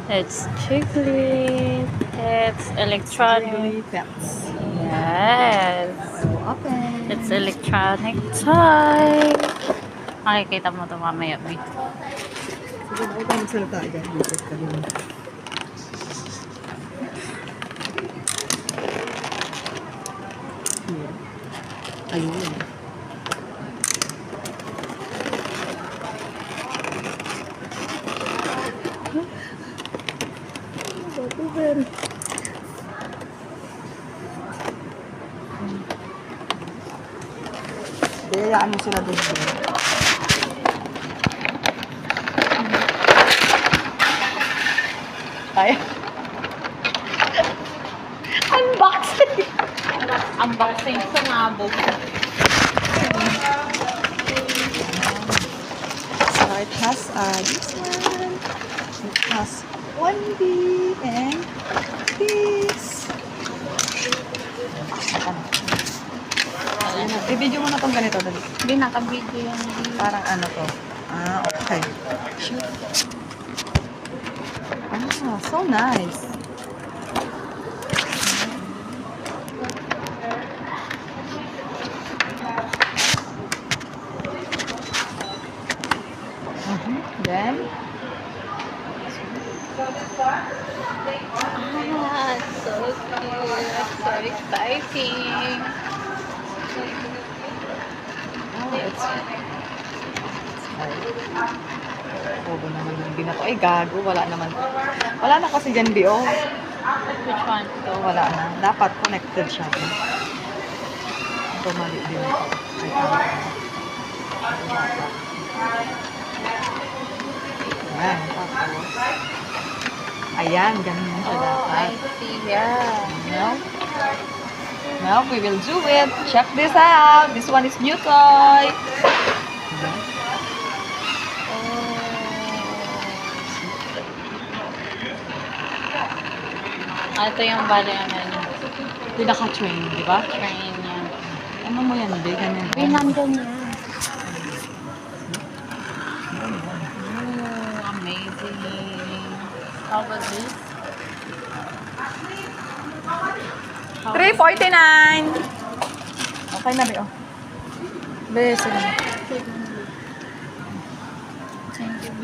It's chocolate. It's electronic. Jiggly pets. Yes. So, open. It's electronic toy. Makikita mo ito mamaya, B. Sige, huwag kang magsalita dyan. Dito ka din. Here. Ayun. Open. Hayaan mo sila doon. Ay. Unboxing! Unboxing sa nabog. So it has this one. It has 1B and this. I-video mo na itong ganito. Dali. Hindi naka-video yan. Parang ano to. Ah, okay. Sure. Ah, so nice. Then, Ah, so cute. So exciting. oh, it's Bobo naman yung binato. Ay, gago. Wala naman. Wala na kasi dyan, Bio. Which one? So, wala na. Dapat connected siya. Ito, mali din ito. Ay, tama. Ayan, tapos. Ayan, ganun siya Oh, dapat. I see. Yeah. Now, we will do it. Check this out. This one is new toy. Ah, ito yung bali ano yun. Pinaka-train, di ba? Train niya. Ano mo yan, hindi? Ganyan. Uy, nandun yan. Amazing. How about this? 349. Okay na, Bio. Bes, sige. Thank you, B.